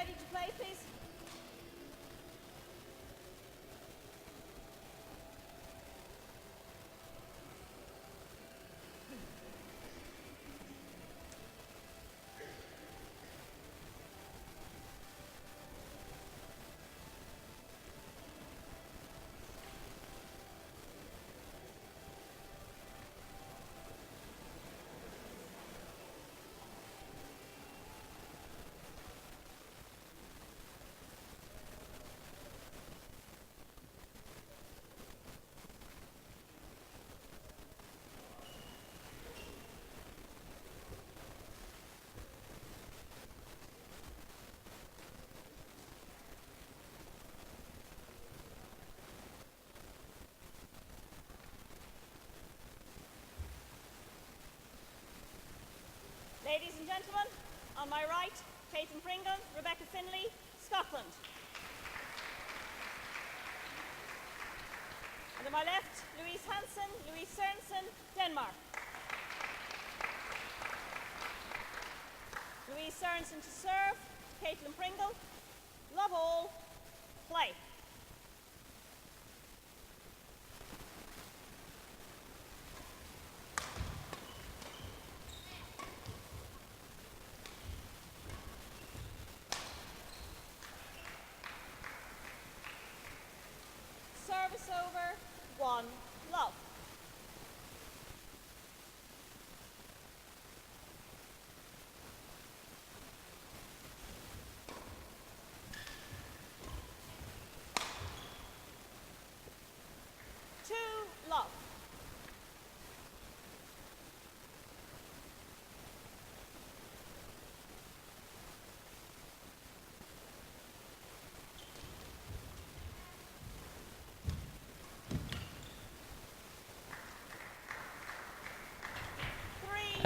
ready to play, please? Ladies and gentlemen, on my right, C.Pringle, R.Findley, Scotland. And on my left, L.Hansen, R.Seiersen, Denmark. R.Seiersen to serve, C.Pringle, love all, play. Service over, 1, love. Two, love.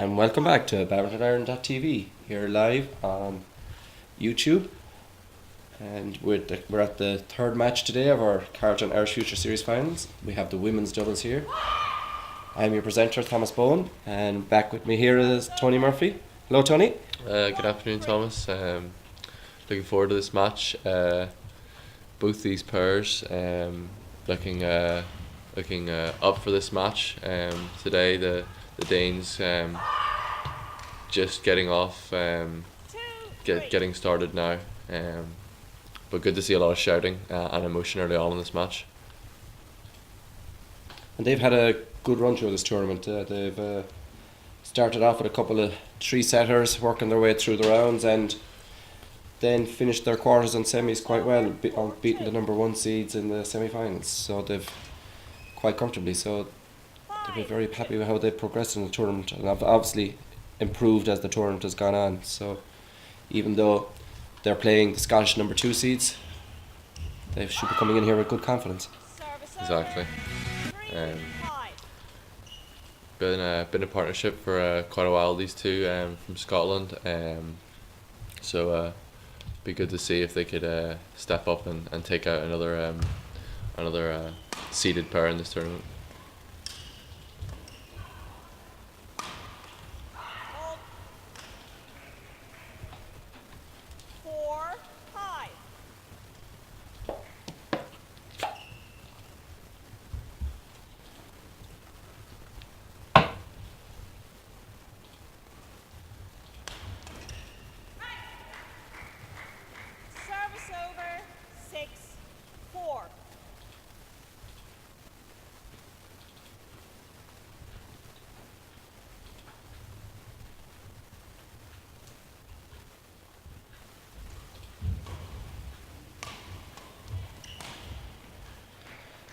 And welcome back to badmintoniron.tv, here live on YouTube. And we're at the third match today of our Carlton Irish Future Series finals. We have the women's doubles here. I'm your presenter, Thomas Bowen, and back with me here is Tony Murphy. Hello, Tony. Good afternoon, Thomas. Looking forward to this match. Both these pairs looking up for this match. Today the Danes just getting off, getting started now. But good to see a lot of shouting and emotion early on in this match. And they've had a good run through this tournament. They've started off with a couple of 3-setters, working their way through the rounds, and then finished their quarters and semis quite well, beating the number 1 seeds in the semi-finals. So they've quite comfortably. So they'll be very happy with how they've progressed in the tournament, and have obviously improved as the tournament has gone on. So even though they're playing the Scottish number 2 seeds, they should be coming in here with good confidence. Exactly. Been a partnership for quite a while, these two from Scotland. So be good to see if they could step up and take out another seeded pair in this tournament. Service over, 6-4.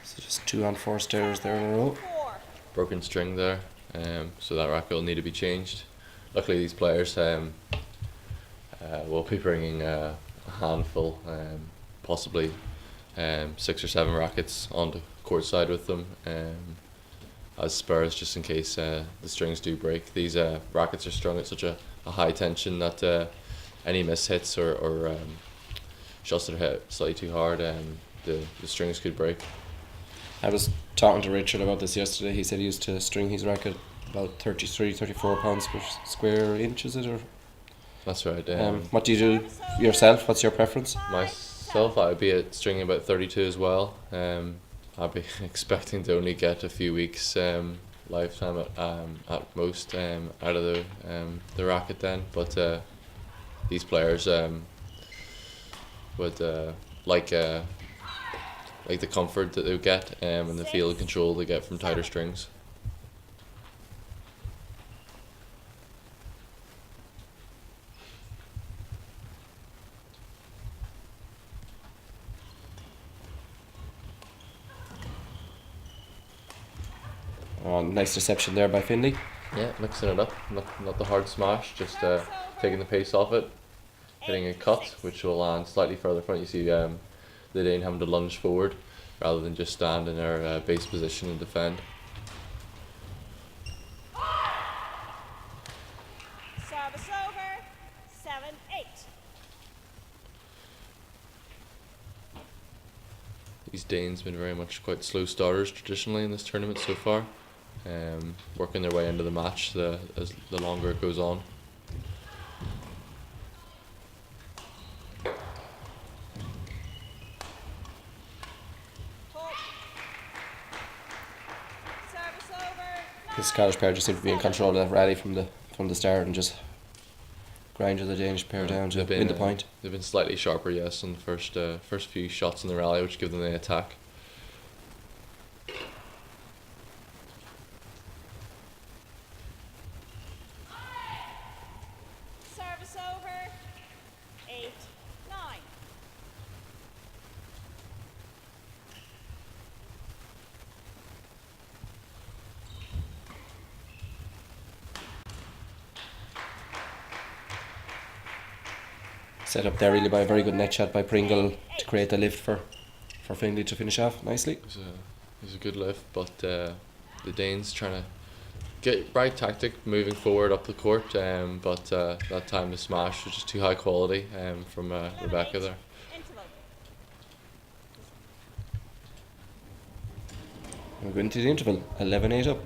So just 2 on 4 stairs there in a row. Broken string there, so that racket will need to be changed. Luckily these players will be bringing a handful, possibly 6 or 7 rackets onto court side with them as spares, just in case the strings do break. These rackets are strung at such a high tension that any miss hits or shots that are hit slightly too hard, the strings could break. I was talking to Richard about this yesterday. He said he used to string his racket about 33-34 pounds per square inch, is it? Or That's right. What do you do yourself? What's your preference? Myself, I'd be at stringing about 32 as well. I'd be expecting to only get a few weeks lifetime at most out of the racket then. But these players would like the comfort that they get and the field control they get from tighter strings. Oh, nice reception there by Findley. Yeah, mixing it up, not the hard smash, just taking the pace off it, hitting a cut, which will land slightly further front. You see the Dane having to lunge forward rather than just stand in their base position and defend. Service over, 7-8. These Danes have been very much quite slow starters traditionally in this tournament so far, working their way into the match as the longer it goes on. Service over, The Scottish pair just seem to be in control of that rally from the start and just grinded the Danish pair down to win the point. They've been slightly sharper, yes, on the first few shots in the rally, which give them the attack. service over, 8-9. Set up there really by a very good net shot by Pringle to create the lift for Findley to finish off nicely. It was a good lift, but the Danes trying to get right tactic moving forward up the court, but that time the smash was just too high quality from Rebecca there. Interval. We're going to the interval, 11-8 up.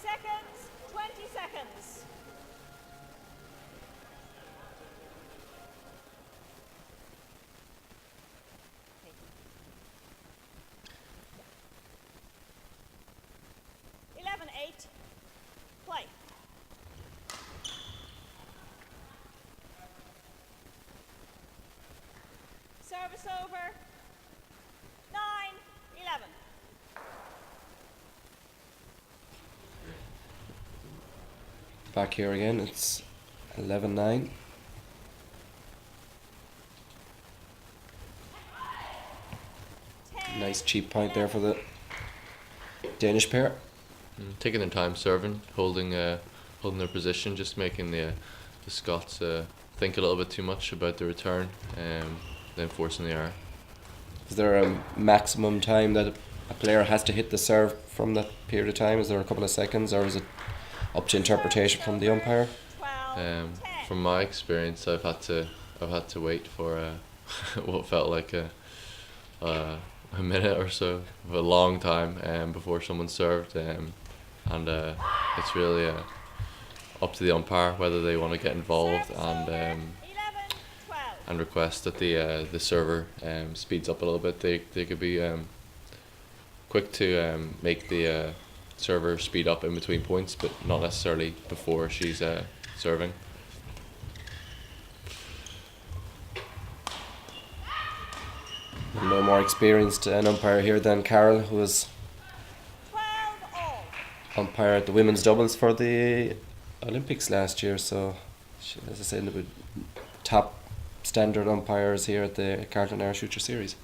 Seconds, 20 seconds. Okay. 11-8. Play. Service over. 9-11. Back here again, it's 11-9. Nice cheap point there for the Danish pair. Taking their time serving, holding their position, just making the Scots think a little bit too much about the return, then forcing the error. Is there a maximum time that a player has to hit the serve from that period of time? Is there a couple of seconds, or is it up to interpretation from the umpire? From my experience, I've had to wait for what felt like a minute or so, a long time before someone served, and it's really up to the umpire whether they want to get involved and request that the server speeds up a little bit. They could be quick to make the server speed up in between points, but not necessarily before she's serving. A little more experienced an umpire here than Carol, who was 12-all. umpire at the women's doubles for the Olympics last year. So, she, as I said, the top standard umpires here at the Carlton Irish Future Series.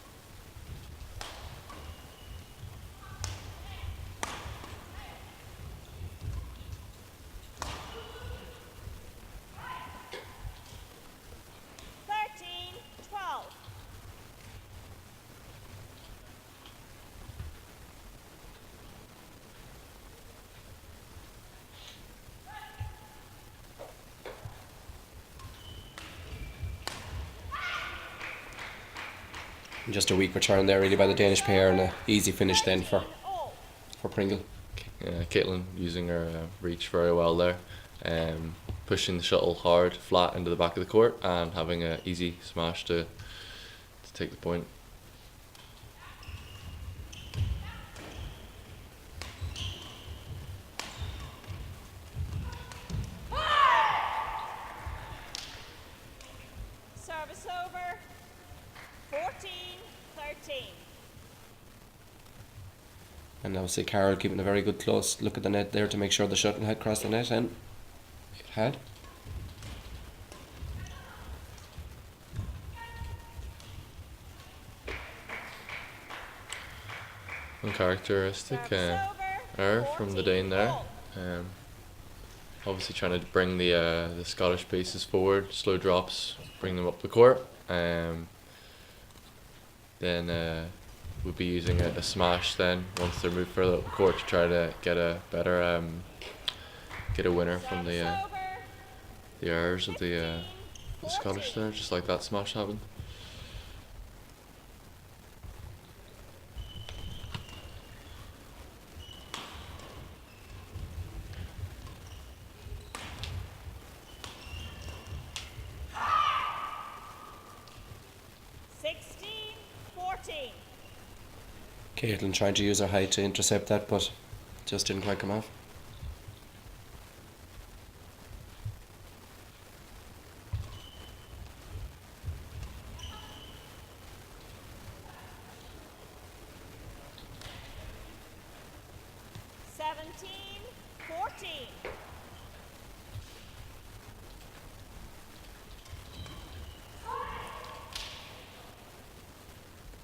Just a weak return there really by the Danish pair, and an easy finish then 19 all. for Pringle. Caitlin using her reach very well there, pushing the shuttle hard, flat into the back of the court, and having an easy smash to take the point. Service over. 14-13. And obviously Carol keeping a very good close look at the net there to make sure the shuttle had crossed the net, and it had. Uncharacteristic Service error over. from the Dane there. 14 all. Obviously trying to bring the Scottish pieces forward, slow drops, bring them up the court. Then we'll be using a smash then once they're moved further up the court to try to get a better get a winner from Service the over. errors of the Scottish there, just like that smash happened. Caitlin trying to use her height to intercept that, but just didn't quite come off.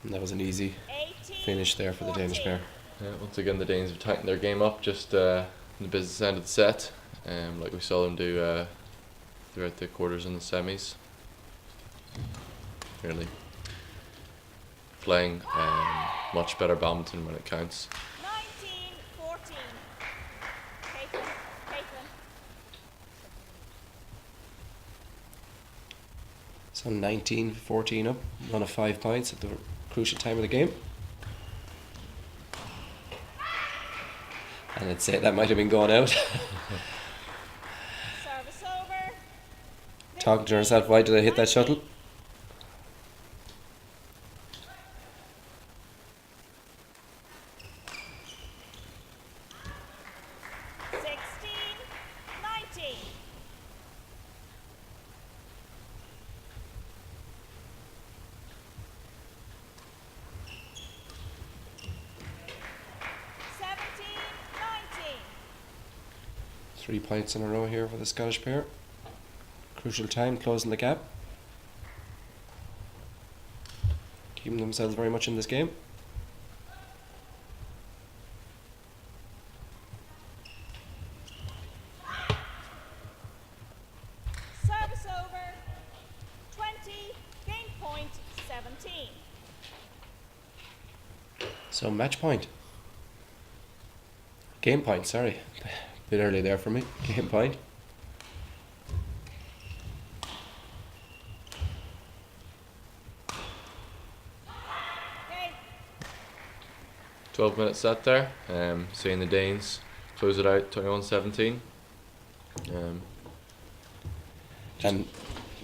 And that was an easy finish there for the Danish pair. Yeah, once again the Danes have tightened their game up just in the business end of the set, like we saw them do throughout the quarters and the semis. Really playing much better badminton when it counts. 19-14. Caitlin. So 19-14 up, one of 5 points at the crucial time of the game. And I'd say that might have been going out. Service over. Talking to herself, why did I hit that shuttle? Three points in a row here for the Scottish pair. Crucial time, closing the gap. Keeping themselves very much in this game. Service over. 20. Game point 17. So match point. Game point, sorry. Bit early there for me. Game point. Okay. 12-minute set there. Seeing the Danes close it out 21-17. And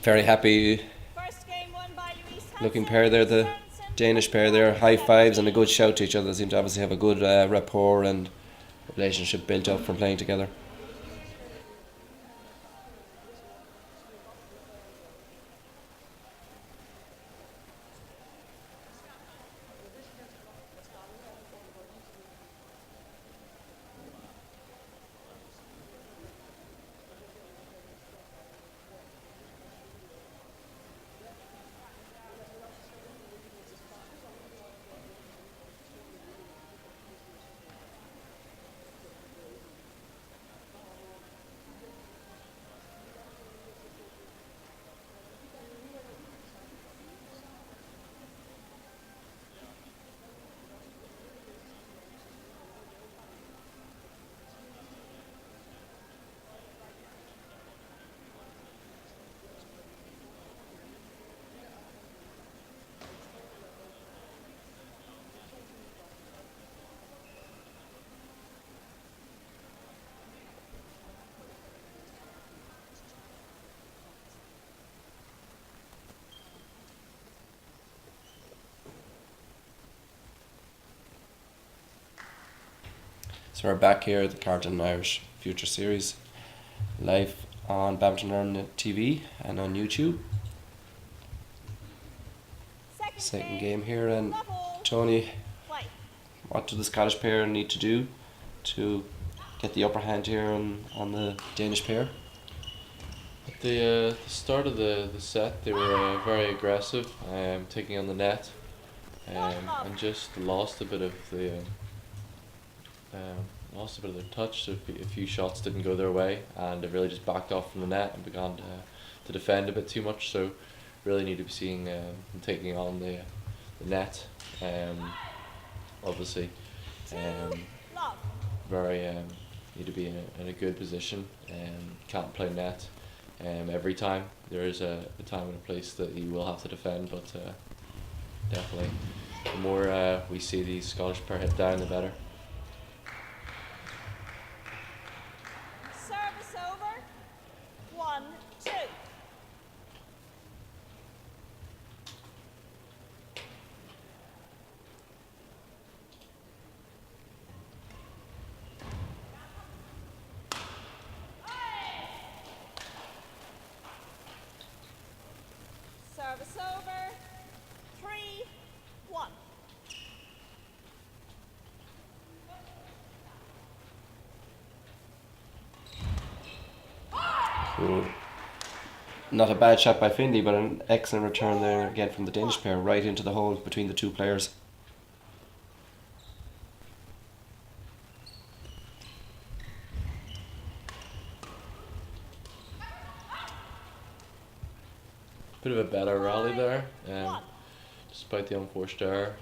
very happy First game won by Louise Hansen. looking pair there, the Danish pair there. High fives and a good shout to each other. They seem to obviously have a good rapport and relationship built up from playing together. So we're back here at the Carlton Irish Future Series, live on Badminton Learn TV and on YouTube. Second game here, and Tony, what do the Scottish pair need to do to get the upper hand here on the Danish pair? At the start of the set, they were very aggressive, taking on the net, and just lost a bit of their touch. So a few shots didn't go their way, and they really just backed off from the net and began to defend a bit too much. So really need to be seeing them taking on the net. Obviously, very need to be in a good position. Can't play net every time. There is a time and a place that you will have to defend, but definitely the more we see these Scottish pair hit down, the better. Service over. 1-2. Service over. 3-1. Cool. Not a bad shot by Findley, but an excellent return there again from the Danish pair, right into the hole between the two players. Bit of a better rally there, despite the unforced error.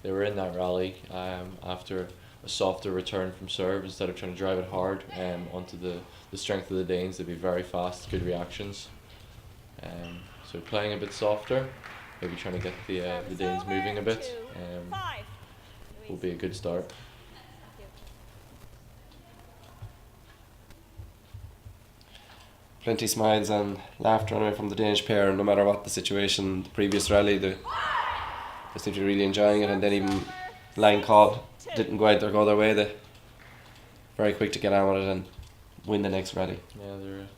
They were in that rally after a softer return from serve instead of trying to drive it hard onto the strength of the Danes. They'd be very fast, good reactions. So playing a bit softer, maybe trying to get the Danes moving a bit, will be a good start. Plenty smiles and laughter anyway from the Danish pair, no matter what the situation. The previous rally, they seem to be really enjoying it, and then even line call didn't go their way. They're very quick to get on with it and win the next rally. Yeah, they're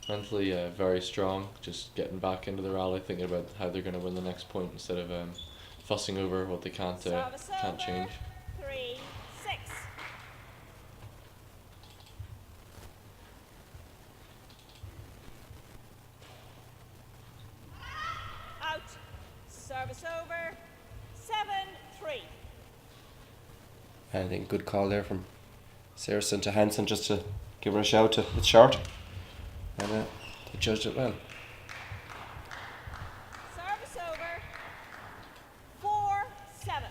mentally very strong, just getting back into the rally, thinking about how they're going to win the next point instead of fussing over what they can't change. 3-6. Out. Service over. 7-3. And I think good call there from L.Seiersen to Hansen, just to give her a shout. It's short, and they judged it well. Service over. 4-7.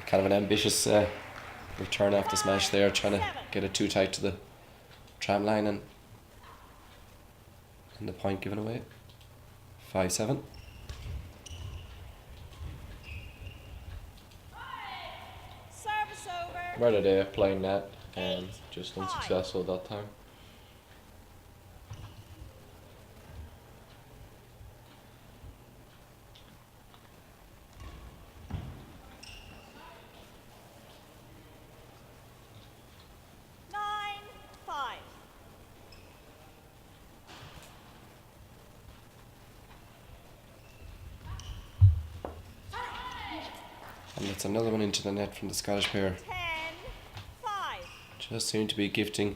Kind of an ambitious return off the smash there, trying to get it too tight to the tram line, and the point given away. 5-7. Service over. Right today, playing net, just unsuccessful at that time. And it's another one into the net from the Scottish pair. 10-5. Just seem to be gifting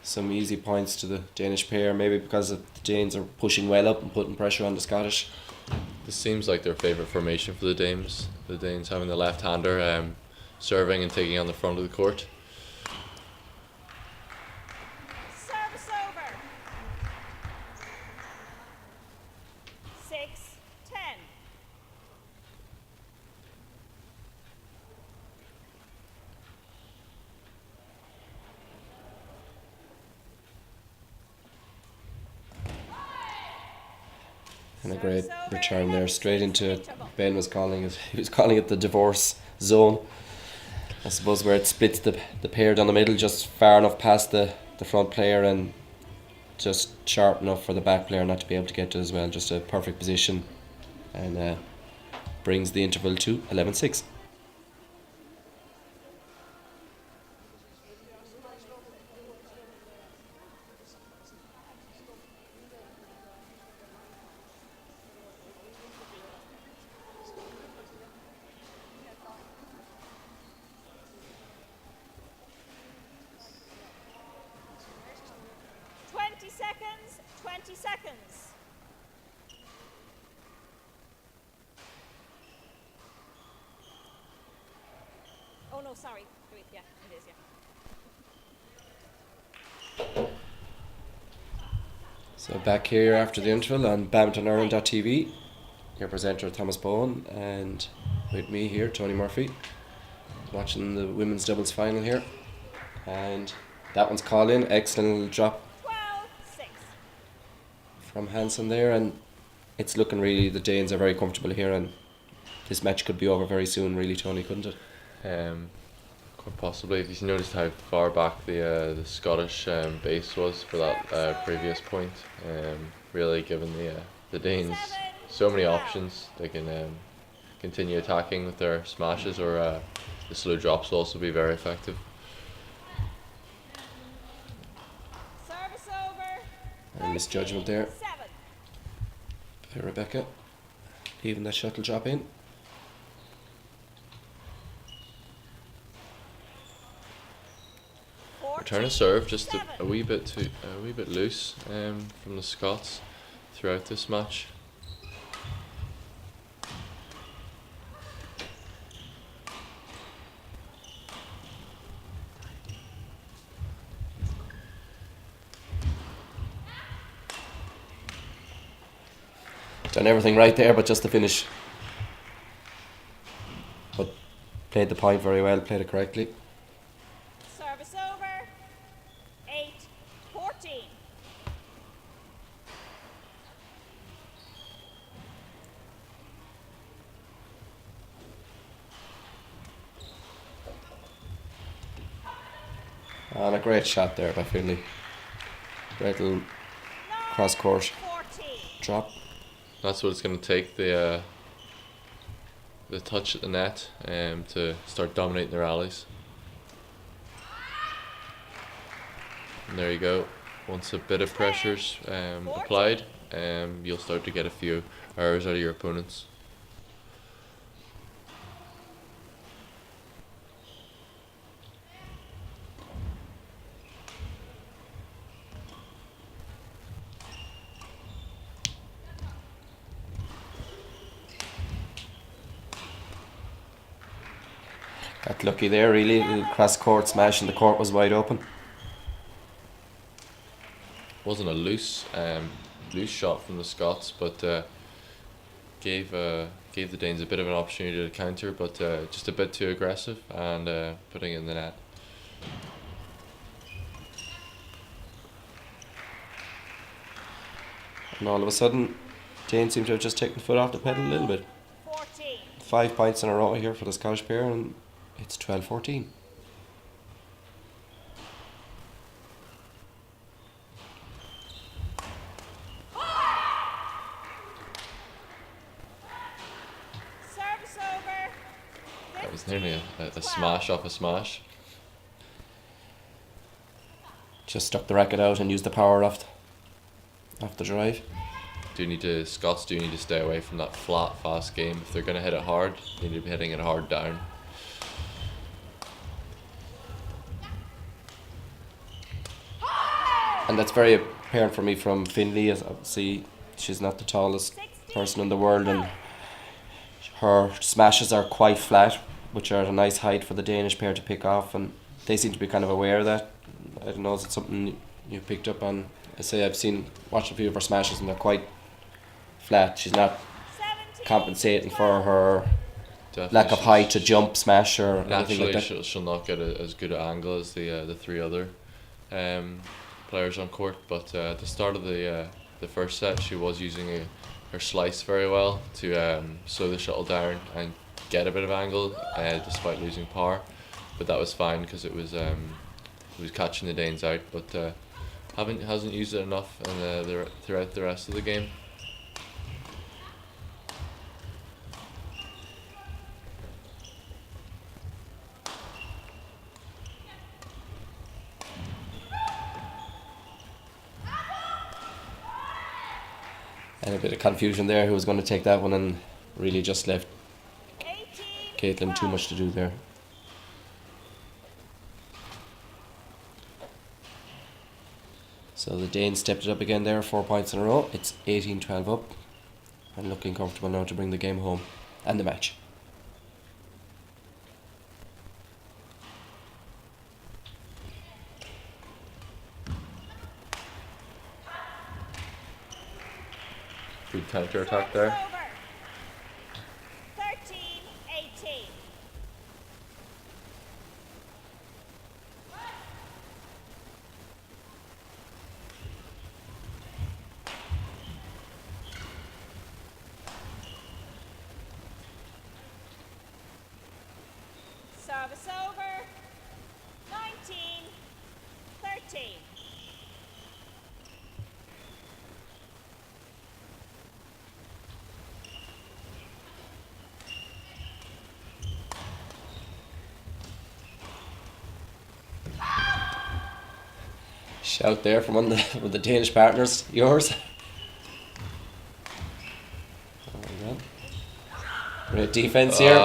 some easy points to the Danish pair, maybe because the Danes are pushing well up and putting pressure on the Scottish. This seems like their favourite formation for the Danes. The Danes having the left-hander serving and taking on the front of the court. Service over. 6-10. And a great return there, straight into it. Ben was calling it, he was calling it the divorce zone. I suppose where it splits the pair down the middle, just far enough past the front player and just sharp enough for the back player not to be able to get to it as well. Just a perfect position, and brings the interval to 11-6. Seconds, 20 seconds. Oh no, sorry. Wait, yeah, it is, yeah. So back here after the interval on badmintonireland.tv. Your presenter Thomas Bowen, and with me here, Tony Murphy, watching the women's doubles final here. And that one's called in. Excellent little drop 12-6 from Hansen there, and it's looking really, the Danes are very comfortable here, and this match could be over very soon, really, Tony, couldn't it? Quite possibly. If you noticed how far back the Scottish base was for that previous point, really giving the Danes so many options. They can continue attacking with their smashes, or the slow drops will also be very effective. Service over. And misjudgment there 7. by Rebecca, leaving that shuttle drop in. Return of serve just a wee bit loose from the Scots throughout this match. Done everything right there, but just the finish. But played the point very well, played it correctly. Service over. 8-14. And a great shot there by Findley. Great little cross court 14. drop. That's what it's going to take, the touch at the net to start dominating the rallies. And there you go. Once a bit of pressure's applied, you'll start to get a few errors out of your opponents. Got lucky there, really. Little cross court smash, and the court was wide open. Wasn't a loose shot from the Scots, but gave the Danes a bit of an opportunity to counter, but just a bit too aggressive and putting it in the net. And all of a sudden, Danes seem to have just taken the foot off the pedal a little bit. 14. 5 points in a row here for the Scottish pair, and it's 12-14. Service over. That was nearly a smash off a smash. Just stuck the racket out and used the power off the drive. Scots do need to stay away from that flat, fast game. If they're going to hit it hard, they need to be hitting it hard down. And that's very apparent for me from Findley, as obviously she's not the tallest person in the world, and her smashes are quite flat, which are at a nice height for the Danish pair to pick off, and they seem to be kind of aware of that. I don't know, is it something you picked up on? I say I've watched a few of her smashes and they're quite flat. She's not 17. compensating for her Definitely lack of height to jump smash or anything naturally like that. she'll not get as good an angle as the three other players on court, but at the start of the first set she was using her slice very well to slow the shuttle down and get a bit of angle despite losing power. but that was fine because it was catching the Danes out, but hasn't used it enough throughout the rest of the game. And a bit of confusion there, who was going to take that one, and really just left 18, Caitlin too much to do there. So the Danes stepped it up again there, 4 points in a row. It's 18-12 up, and looking comfortable now to bring the game home and the match. Good counter attack there. 13-18. Service over. 19-13. Shout there from one of the Danish partners. Yours? Oh, great defense here,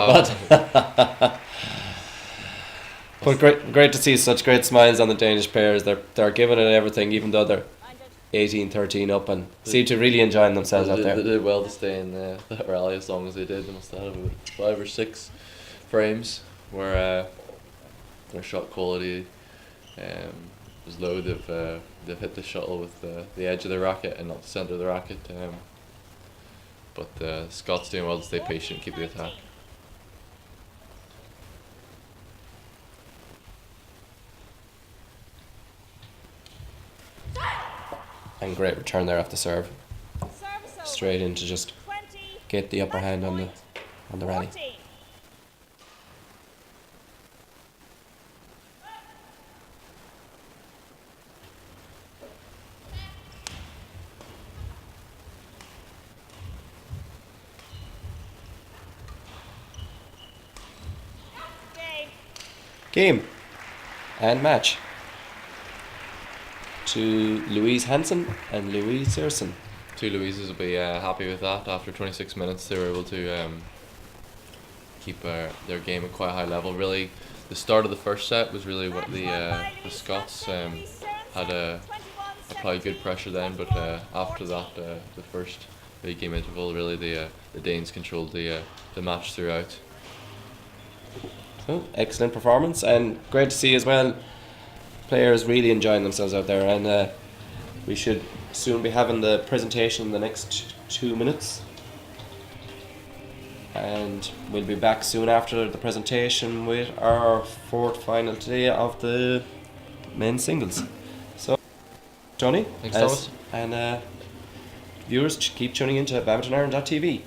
but great to see such great smiles on the Danish players. They're giving it everything, even though they're 18-13 up, and seem to really enjoying themselves out there. They did well to stay in that rally as long as they did. They must have had about 5 or 6 frames where their shot quality was low. They've hit the shuttle with the edge of the racket and not the centre of the racket. But Scott's doing well to stay patient, keep the attack. And great return there off the serve, Service over. straight in to just 20, get the upper hand on the rally. 14. Game and match to L.Hansen and R.Seiersen. 2 Louises will be happy with that. After 26 minutes, they were able to keep their game at quite a high level. Really, the start of the first set was really what the Scots had applied good pressure then, but after that, the first big game interval, really the Danes controlled the match throughout. Oh, excellent performance, and great to see as well players really enjoying themselves out there, and we should soon be having the presentation in the next 2 minutes, and we'll be back soon after the presentation with our 4th final today of the men's singles. So Tony, Thanks, Thomas. and viewers, keep tuning into badmintonireland.tv.